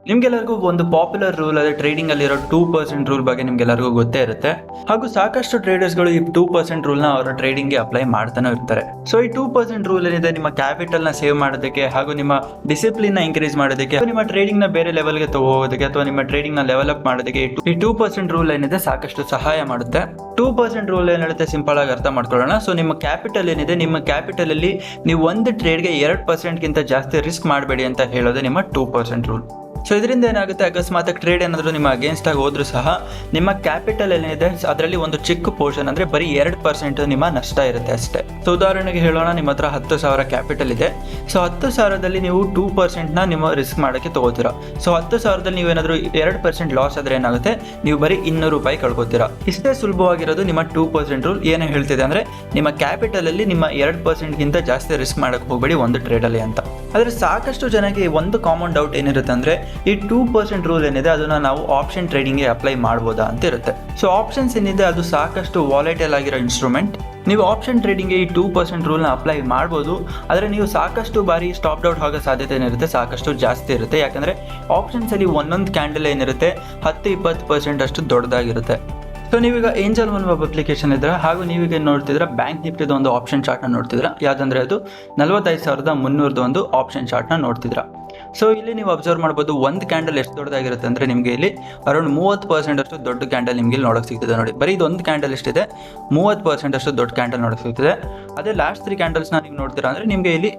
ನಿಮ್ಗೆಲ್ಲರಿಗೂ ಒಂದು popular rule ಅದೇ ಟ್ರೇಡಿಂಗ್ ಅಲ್ಲಿರೋ 2% ರೂಲ್ ಬಗ್ಗೆ ನಿಮ್ಗೆಲ್ಲರಿಗೂ ಗೊತ್ತೇ ಇರುತ್ತೆ. ಹಾಗೂ ಸಾಕಷ್ಟು ಟ್ರೇಡರ್ಸ್ಗಳು ಈ 2% ರೂಲ್ನ ಅವರ ಟ್ರೇಡಿಂಗ್ಗೆ ಅಪ್ಲೈ ಮಾಡ್ತಾನೆ ಇರ್ತಾರೆ. ಸೊ ಈ 2% ರೂಲ್ ಏನಿದೆ ನಿಮ್ಮ ಕ್ಯಾಪಿಟಲ್ನ ಸೇವ್ ಮಾಡೋದಕ್ಕೆ ಹಾಗೂ ನಿಮ್ಮ ಡಿಸಿಪ್ಲಿನ್ ನ ಇನ್ಕ್ರೀಸ್ ಮಾಡೋದಕ್ಕೆ, ನಿಮ್ಮ ಟ್ರೇಡಿಂಗ್ ನ ಬೇರೆ ಲೆವೆಲ್ಗೆ ತಗೋದಕ್ಕೆ ಅಥವಾ ನಿಮ್ಮ ಟ್ರೇಡಿಂಗ್ ನ ಲೆವೆಲ್ ಮಾಡೋದಕ್ಕೆ ಈ 2% ರೂಲ್ ಏನಿದೆ ಸಾಕಷ್ಟು ಸಹಾಯ ಮಾಡುತ್ತೆ. 2% ರೂಲ್ ಏನ್ ಹೇಳುತ್ತೆ ಸಿಂಪಲ್ ಆಗಿ ಅರ್ಥ ಮಾಡ್ಕೊಳ್ಳೋಣ. ಸೊ ನಿಮ್ಮ ಕ್ಯಾಪಿಟಲ್ ಏನಿದೆ, ನಿಮ್ಮ ಕ್ಯಾಪಿಟಲ್ ಅಲ್ಲಿ ನೀವು ಒಂದು ಟ್ರೇಡ್ಗೆ 2% ಗಿಂತ ಜಾಸ್ತಿ ರಿಸ್ಕ್ ಮಾಡಬೇಡಿ ಅಂತ ಹೇಳೋದು ನಿಮ್ಮ 2% ರೂಲ್. ಸೊ ಇದರಿಂದ ಏನಾಗುತ್ತೆ, ಅಕಸ್ಮಾತ್ ಟ್ರೇಡ್ ಏನಾದರೂ ನಿಮ್ಮ ಅಗೇನ್ಸ್ಟ್ ಆಗಿ ಹೋದ್ರೂ ಸಹ ನಿಮ್ಮ ಕ್ಯಾಪಿಟಲ್ ಏನಿದೆ ಅದರಲ್ಲಿ ಒಂದು ಚಿಕ್ಕ ಪೋರ್ಷನ್ ಅಂದ್ರೆ ಬರೀ 2% ನಿಮ್ಮ ನಷ್ಟ ಇರುತ್ತೆ ಅಷ್ಟೇ. ಸೊ ಉದಾಹರಣೆಗೆ ಹೇಳೋಣ, ನಿಮ್ಮ ಹತ್ರ 10,000 ಕ್ಯಾಪಿಟಲ್ ಇದೆ. ಸೊ 10,000ದಲ್ಲಿ ನೀವು 2% ನಿಮ್ಮ ರಿಸ್ಕ್ ಮಾಡೋಕ್ಕೆ ತಗೋತೀರಾ. ಸೊ 10,000ದಲ್ಲಿ ನೀವೇನಾದರೂ 2% ಲಾಸ್ ಆದ್ರೆ ಏನಾಗುತ್ತೆ, ನೀವು ಬರೀ 200 ರೂಪಾಯಿ ಕಳ್ಕೊತೀರಾ. ಇಷ್ಟೇ ಸುಲಭವಾಗಿರೋದು ನಿಮ್ಮ 2% ರೂಲ್. ಏನೇ ಹೇಳ್ತಿದೆ ಅಂದ್ರೆ ನಿಮ್ಮ ಕ್ಯಾಪಿಟಲ್ ಅಲ್ಲಿ ನಿಮ್ಮ 2% ಗಿಂತ ಜಾಸ್ತಿ ರಿಸ್ಕ್ ಮಾಡಕ್ಕೆ ಹೋಗಬೇಡಿ ಒಂದು ಟ್ರೇಡಲ್ಲಿ ಅಂತ. ಆದರೆ ಸಾಕಷ್ಟು ಜನಕ್ಕೆ ಒಂದು ಕಾಮನ್ ಡೌಟ್ ಏನಿರುತ್ತೆ ಅಂದ್ರೆ ಈ 2% ರೂಲ್ ಏನಿದೆ ಅದನ್ನ ನಾವು ಆಪ್ಷನ್ ಟ್ರೇಡಿಂಗ್ಗೆ ಅಪ್ಲೈ ಮಾಡ್ಬೋದಾ ಅಂತ ಇರುತ್ತೆ. ಸೊ ಆಪ್ಷನ್ಸ್ ಏನಿದೆ ಅದು ಸಾಕಷ್ಟು ವಾಲೆಟೈಲ್ ಆಗಿರೋ ಇನ್ಸ್ಟ್ರೂಮೆಂಟ್. ನೀವು ಆಪ್ಷನ್ ಟ್ರೇಡಿಂಗ್ಗೆ ಈ 2% ರೂಲ್ನ ಅಪ್ಲೈ ಮಾಡ್ಬೋದು, ಆದರೆ ನೀವು ಸಾಕಷ್ಟು ಬಾರಿ ಸ್ಟಾಪ್ ಔಟ್ ಆಗೋ ಸಾಧ್ಯತೆ ಏನಿರುತ್ತೆ ಸಾಕಷ್ಟು ಜಾಸ್ತಿ ಇರುತ್ತೆ. ಯಾಕಂದರೆ ಆಪ್ಷನ್ಸಲ್ಲಿ ಒಂದೊಂದು ಕ್ಯಾಂಡಲ್ ಏನಿರುತ್ತೆ 10-20% ಅಷ್ಟು ದೊಡ್ಡದಾಗಿರುತ್ತೆ. ಸೊ ನೀವೀಗ ಏಂಜಲ್ ಒನ್ ವೆಬ್ ಅಪ್ಲಿಕೇಶನ್ ಇದ್ರೆ ಹಾಗೂ ನೀವೀಗ ನೋಡ್ತಿದ್ರೆ ಬ್ಯಾಂಕ್ ನಿಫ್ಟಿದ ಒಂದು ಆಪ್ಷನ್ ಚಾರ್ಟ್ನ ನೋಡ್ತಿದ್ರ. ಯಾವುದಂದ್ರೆ ಅದು 45,300 ಒಂದು ಆಪ್ಷನ್ ಚಾರ್ಟ್ನ ನೋಡ್ತಿದ್ರ. ಸೊ ಇಲ್ಲಿ ನೀವು ಅಬ್ಸರ್ವ್ ಮಾಡ್ಬೋದು ಒಂದು ಕ್ಯಾಂಡಲ್ ಎಷ್ಟು ದೊಡ್ಡದಾಗಿರುತ್ತೆ ಅಂದರೆ ನಿಮಗೆ ಇಲ್ಲಿ ಅರೌಂಡ್ 30% ಅಷ್ಟು ದೊಡ್ಡ ಕ್ಯಾಂಡಲ್ ನಿಮಗೆ ಇಲ್ಲಿ ನೋಡೋಕೆ ಸಿಗ್ತದೆ. ನೋಡಿ, ಬರೀ ಇದೊಂದು ಕ್ಯಾಂಡಲ್ ಎಷ್ಟಿದೆ, 30% ಅಷ್ಟು ದೊಡ್ಡ ಕ್ಯಾಂಡಲ್ ನೋಡೋಕೆ ಸಿಗ್ತದೆ. ಅದೇ ಲಾಸ್ಟ್ 3 ಕ್ಯಾಂಡಲ್ಸ್ನ ನೀವು ನೋಡ್ತೀರಾ ಅಂದರೆ ನಿಮಗೆ ಇಲ್ಲಿ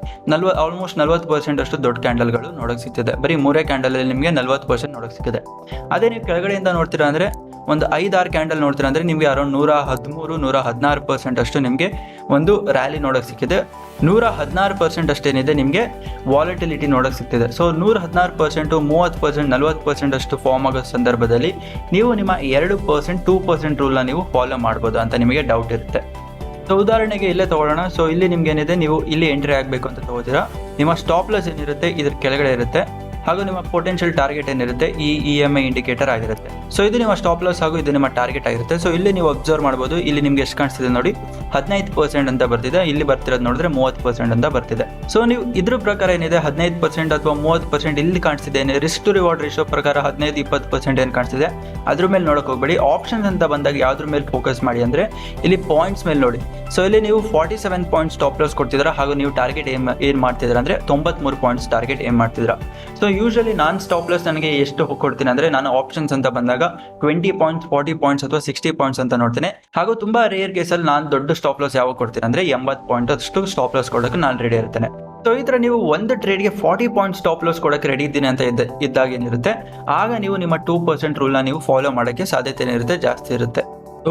ಆಲ್ಮೋಸ್ಟ್ 40% ಅಷ್ಟು ದೊಡ್ಡ ಕ್ಯಾಂಡಲ್ಗಳು ನೋಡೋಕೆ ಸಿಗ್ತದೆ. ಬರೀ 3 ಕ್ಯಾಂಡಲಲ್ಲಿ ನಿಮಗೆ 40% ನೋಡೋಕೆ ಸಿಗ್ತದೆ. ಅದೇ ನೀವು ಕೆಳಗಡೆಯಿಂದ ನೋಡ್ತೀರಾ ಅಂದರೆ ಒಂದು 5-6 ಕ್ಯಾಂಡಲ್ ನೋಡ್ತೀರಾ ಅಂದರೆ ನಿಮಗೆ ಅರೌಂಡ್ 113-116% ಅಷ್ಟು ನಿಮಗೆ ಒಂದು ರ್ಯಾಲಿ ನೋಡೋಕೆ ಸಿಕ್ಕಿದೆ. 116% ಅಷ್ಟೇನಿದೆ ನಿಮಗೆ ವಾಲಟಿಲಿಟಿ ನೋಡೋಕೆ ಸಿಗ್ತಿದೆ. ಸೊ 116%, 30%, 40% ಅಷ್ಟು ಫಾರ್ಮ್ ಆಗೋ ಸಂದರ್ಭದಲ್ಲಿ ನೀವು ನಿಮ್ಮ 2% ರೂಲ್ನ ನೀವು ಫಾಲೋ ಮಾಡ್ಬೋದು ಅಂತ ನಿಮಗೆ ಡೌಟ್ ಇರುತ್ತೆ. ಸೊ ಉದಾಹರಣೆಗೆ ಇಲ್ಲೇ ತೊಗೊಳ್ಳೋಣ. ಸೊ ಇಲ್ಲಿ ನಿಮ್ಗೆ ಏನಿದೆ, ನೀವು ಇಲ್ಲಿ ಎಂಟ್ರಿ ಆಗಬೇಕು ಅಂತ ತಗೋತೀರಾ. ನಿಮ್ಮ ಸ್ಟಾಪ್ ಲಾಸ್ ಏನಿರುತ್ತೆ ಇದ್ರ ಕೆಳಗಡೆ ಇರುತ್ತೆ, ಹಾಗೂ ನಿಮ್ಮ ಪೊಟೆನ್ಷಿಯಲ್ ಟಾರ್ಗೆಟ್ ಏನಿರುತ್ತೆ ಈ EMI ಇಂಡಿಕೇಟರ್ ಆಗಿರುತ್ತೆ. ಸೊ ಇದು ನಿಮ್ಮ ಸ್ಟಾಪ್ ಲಾಸ್ ಹಾಗೂ ಇದು ನಿಮ್ಮ ಟಾರ್ಗೆಟ್ ಆಗಿರುತ್ತೆ. ಸೊ ಇಲ್ಲಿ ನೀವು ಅಬ್ಸರ್ವ್ ಮಾಡ್ಬೋದು, ಇಲ್ಲಿ ನಿಮ್ಗೆ ಎಷ್ಟು ಕಾಣಿಸ್ತಿದೆ ನೋಡಿ, 15% ಅಂತ ಬರ್ತಿದೆ. ಇಲ್ಲಿ ಬರ್ತಿರೋದು ನೋಡಿದ್ರೆ 30% ಅಂತ ಬರ್ತಿದೆ. ಸೊ ನೀವು ಇದ್ರ ಪ್ರಕಾರ ಏನಿದೆ 15% ಅಥವಾ 30% ಇಲ್ಲಿ ಕಾಣಿಸ್ತಿದೆ. ರಿಸ್ಕ್ ಟು ರಿವಾರ್ಡ್ ರೇಷಿಯೋ ಪ್ರಕಾರ 15-20% ಏನು ಕಾಣಿಸ್ತಿದೆ ಅದ್ರ ಮೇಲೆ ನೋಡಕ್ ಹೋಗಬೇಡಿ. ಆಪ್ಷನ್ಸ್ ಅಂತ ಬಂದಾಗ ಯಾವ್ದ್ರ ಮೇಲೆ ಫೋಕಸ್ ಮಾಡಿ ಅಂದ್ರೆ ಇಲ್ಲಿ ಪಾಯಿಂಟ್ಸ್ ಮೇಲೆ ನೋಡಿ. ಸೊ ಇಲ್ಲಿ ನೀವು 47 ಪಾಯಿಂಟ್ ಸ್ಟಾಪ್ ಲಾಸ್ ಕೊಡ್ತಿದ್ದೀರಾ ಹಾಗೂ ನೀವು ಟಾರ್ಗೆಟ್ ಏನ್ ಮಾಡ್ತಿದ್ದೀರಾ ಅಂದ್ರೆ 93 ಪಾಯಿಂಟ್ಸ್ ಟಾರ್ಗೆಟ್ ಏನ್ ಮಾಡ್ತಿದ್ದೀರಾ. ಸೊ ಯೂಶಲಿ ನಾನು ಸ್ಟಾಪ್ ಲಾಸ್ ನನಗೆ ಎಷ್ಟು ಕೊಡ್ತೀನಿ ಅಂದ್ರೆ ನಾನು ಆಪ್ಷನ್ಸ್ ಅಂತ ಬಂದಾಗ 20 ಪಾಯಿಂಟ್ಸ್, 40 ಪಾಯಿಂಟ್ಸ್ ಅಥವಾ 60 ಪಾಯಿಂಟ್ಸ್ ಅಂತ ನೋಡ್ತೀನಿ. ಹಾಗೂ ತುಂಬಾ ರೇರ್ ಕೇಸಲ್ಲಿ ನಾನು ದೊಡ್ಡ ಸ್ಟಾಪ್ ಲಾಸ್ ಯಾವಾಗ ಕೊಡ್ತೀನಿ ಅಂದ್ರೆ 80 ಪಾಯಿಂಟ್ ಅಷ್ಟು ಸ್ಟಾಪ್ ಲಾಸ್ ಕೊಡೋಕೆ ನಾನು ರೆಡಿ ಇರ್ತೇನೆ. ಸೊ ಈ ಥರ ನೀವು ಒಂದು ಟ್ರೇಡ್ಗೆ 40 ಪಾಯಿಂಟ್ ಸ್ಟಾಪ್ ಲಾಸ್ ಕೊಡೋಕೆ ರೆಡಿ ಇದ್ದೀನಿ ಅಂತ ಇದ್ದಾಗ ಏನಿರುತ್ತೆ, ಆಗ ನೀವು ನಿಮ್ಮ 2% ರೂಲ್ನ ನೀವು ಫಾಲೋ ಮಾಡೋಕ್ಕೆ ಸಾಧ್ಯತೆ ಏನಿರುತ್ತೆ ಜಾಸ್ತಿ ಇರುತ್ತೆ.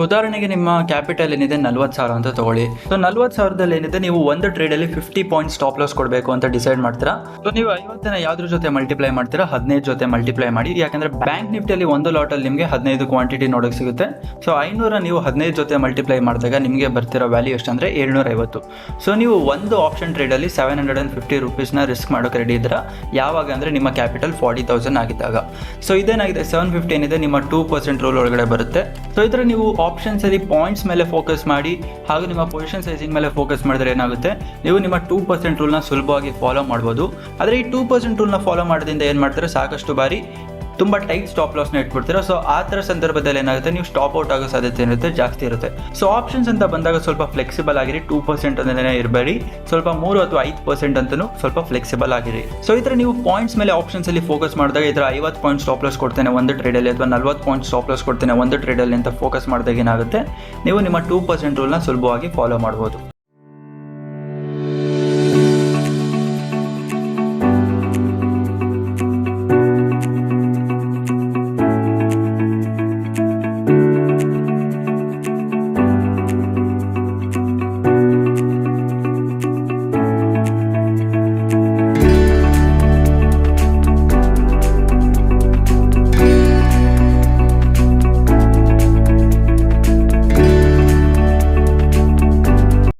ಉದಾಹರಣೆಗೆ ನಿಮ್ಮ ಕ್ಯಾಪಿಟಲ್ ಏನಿದೆ 40,000 ಅಂತ ತಗೊಳ್ಳಿ. ಸೊ 40,000ದಲ್ಲಿ ಏನಿದೆ ನೀವು ಒಂದು ಟ್ರೇಡಲ್ಲಿ 50 ಪಾಯಿಂಟ್ ಸ್ಟಾಪ್ ಲಾಸ್ ಕೊಡಬೇಕು ಅಂತ ಡಿಸೈಡ್ ಮಾಡ್ತೀರಾ. ಸೊ ನೀವು 50ನ ಯಾವ್ದ್ರ ಜೊತೆ ಮಲ್ಟಿಪ್ಲೈ ಮಾಡ್ತೀರಾ, 15 ಜೊತೆ ಮಲ್ಟಿಪ್ಲೈ ಮಾಡಿ. ಯಾಕಂದ್ರೆ ಬ್ಯಾಂಕ್ ನಿಫ್ಟಿಯಲ್ಲಿ ಒಂದು ಲಾಟಲ್ಲಿ ನಿಮಗೆ 15 ಕ್ವಾಂಟಿಟಿ ನೋಡೋಕೆ ಸಿಗುತ್ತೆ. ಸೊ 500 ನೀವು 15 ಜೊತೆ ಮಲ್ಟಿಪ್ಲೈ ಮಾಡಿದಾಗ ನಿಮಗೆ ಬರ್ತಿರೋ ವ್ಯಾಲ್ಯೂ ಎಷ್ಟು ಅಂದರೆ 750. ಸೊ ನೀವು ಒಂದು ಆಪ್ಷನ್ ಟ್ರೇಡಲ್ಲಿ 750 ರುಪೀಸ್ನ ರಿಸ್ಕ್ ಮಾಡೋಕೆ ರೆಡಿ ಇದ್ದೀರಾ. ಯಾವಾಗ ಅಂದರೆ ನಿಮ್ಮ ಕ್ಯಾಪಿಟಲ್ 40,000 ಆಗಿದ್ದಾಗ. ಸೊ ಇದೇನಾಗಿದೆ 750 ಏನಿದೆ ನಿಮ್ಮ 2% ರೂಲ್ ಒಳಗಡೆ ಬರುತ್ತೆ. ಸೊ ಇದರ ನೀವು ಆಪ್ಷನ್ಸ್ ಅಲ್ಲಿ ಪಾಯಿಂಟ್ಸ್ ಮೇಲೆ ಫೋಕಸ್ ಮಾಡಿ ಹಾಗೂ ನಿಮ್ಮ ಪೊಸಿಷನ್ ಸೈಜಿಂಗ್ ಮೇಲೆ ಫೋಕಸ್ ಮಾಡಿದ್ರೆ ಏನಾಗುತ್ತೆ, ನೀವು ನಿಮ್ಮ 2% ರೂಲ್ನ ಸುಲಭವಾಗಿ ಫಾಲೋ ಮಾಡ್ಬೋದು. ಆದರೆ ಈ 2% ರೂಲ್ನ ಫಾಲೋ ಮಾಡೋದ್ರಿಂದ ಏನು ಮಾಡ್ತಾರೆ, ಸಾಕಷ್ಟು ಬಾರಿ ತುಂಬ ಟೈಟ್ ಸ್ಟಾಪ್ ಲಾಸ್ನ ಇಟ್ಬಿಡ್ತೀರಾ. ಸೊ ಆ ಥರ ಸಂದರ್ಭದಲ್ಲಿ ಏನಾಗುತ್ತೆ, ನೀವು ಸ್ಟಾಪ್ ಔಟ್ ಆಗೋ ಸಾಧ್ಯತೆ ಏನಿರುತ್ತೆ ಜಾಸ್ತಿ ಇರುತ್ತೆ. ಸೊ ಆಪ್ಷನ್ಸ್ ಅಂತ ಬಂದಾಗ ಸ್ವಲ್ಪ ಫ್ಲೆಕ್ಸಿಬಲ್ ಆಗಿರಿ. 2% ಅಂತಲೇ ಇರಬೇಡಿ, ಸ್ವಲ್ಪ 3 ಅಥವಾ 5% ಅಂತಲೂ ಸ್ವಲ್ಪ ಫ್ಲೆಕ್ಸಿಬಲ್ ಆಗಿರಿ. ಸೊ ಈ ಥರ ನೀವು ಪಾಯಿಂಟ್ಸ್ ಮೇಲೆ ಆಪ್ಷನ್ಸ್ ಅಲ್ಲಿ ಫೋಕಸ್ ಮಾಡಿದಾಗ ಈ ಥರ 50 ಪಾಯಿಂಟ್ ಸ್ಟಾಪ್ ಲಾಸ್ ಕೊಡ್ತೇನೆ ಒಂದು ಟ್ರೇಡಲ್ಲಿ ಅಥವಾ 40 ಪಾಯಿಂಟ್ ಸ್ಟಾಪ್ ಲಾಸ್ ಕೊಡ್ತೇನೆ ಒಂದು ಟ್ರೇಡಲ್ಲಿ ಅಂತ ಫೋಕಸ್ ಮಾಡಿದಾಗ ಏನಾಗುತ್ತೆ, ನೀವು ನಿಮ್ಮ 2% ರೂಲ್ನ ಸುಲಭವಾಗಿ ಫಾಲೋ ಮಾಡ್ಬೋದು.